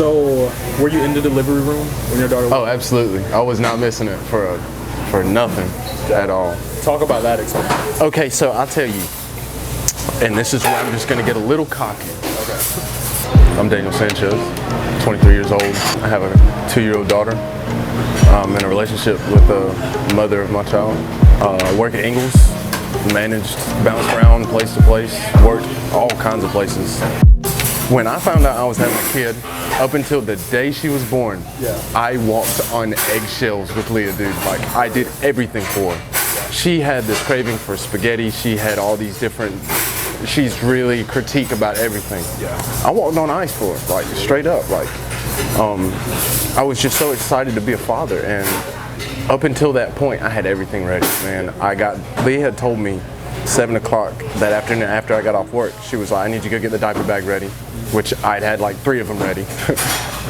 So, were you in the delivery room when your daughter was? Oh, absolutely. I was not missing it for nothing at all. Talk about that experience. Okay, so I'll tell you, and this is where I'm just gonna get a little cocky. Okay. I'm Daniel Sanchez, 23 years old. I have a 2-year-old daughter. I'm in a relationship with the mother of my child. I work at Ingles, managed, bounced around place to place, worked all kinds of places. When I found out I was having a kid, up until the day she was born, I walked on eggshells with Leah, dude. Like, I did everything for her. She had this craving for spaghetti. She had all these different, she's really critique about everything. I walked on ice for her, like, straight up. Like, I was just so excited to be a father, and up until that point, I had everything ready, man. Leah had told me 7 o'clock that afternoon after I got off work, she was like, I need you to go get the diaper bag ready, which I'd had like 3 of them ready.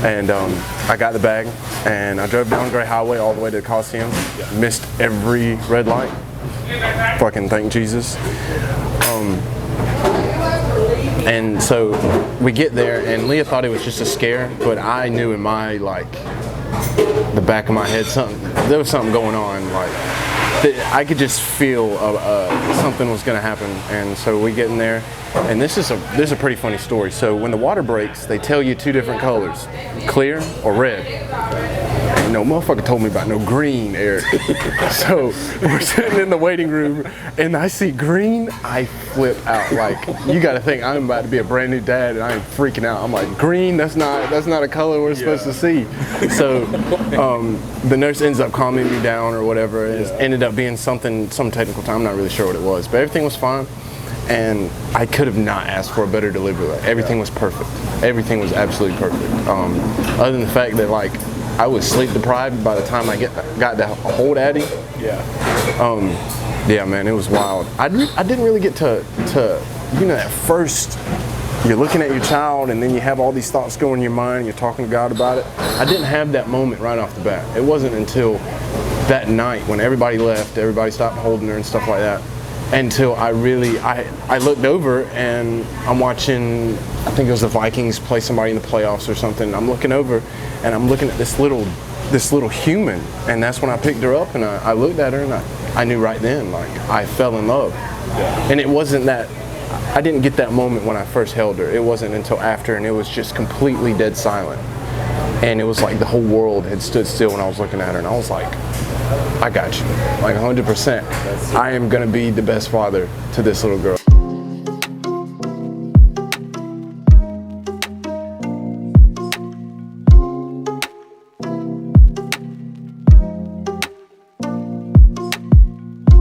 And I got the bag, and I drove down Gray Highway all the way to the Coliseum, missed every red light. Fucking thank Jesus. And so we get there, and Leah thought it was just a scare, but I knew in my, like, the back of my head, there was something going on. Like, I could just feel something was gonna happen. And so we get in there, and this is a pretty funny story. So when the water breaks, they tell you 2 different colors, clear or red. And no motherfucker told me about no green, Eric. So we're sitting in the waiting room, and I see green, I flip out. Like, you gotta think I'm about to be a brand new dad, and I'm freaking out. I'm like, green, that's not a color we're supposed to see. So the nurse ends up calming me down or whatever. It ended up being some technical time, I'm not really sure what it was, but everything was fine. And I could have not asked for a better delivery. Like, everything was perfect. Everything was absolutely perfect. Other than the fact that, like, I was sleep deprived by the time I got to hold Addie. Yeah, man, it was wild. I didn't really get to at first you're looking at your child, and then you have all these thoughts going in your mind, and you're talking to God about it. I didn't have that moment right off the bat. It wasn't until that night when everybody left, everybody stopped holding her and stuff like that, until I looked over, and I'm watching, I think it was the Vikings play somebody in the playoffs or something. I'm looking over, and I'm looking at this little human, and that's when I picked her up, and I looked at her, and I knew right then, like, I fell in love. And it wasn't that, I didn't get that moment when I first held her. It wasn't until after, and it was just completely dead silent. And it was like the whole world had stood still when I was looking at her, and I was like, I got you, like 100%. I am gonna be the best father to this little girl.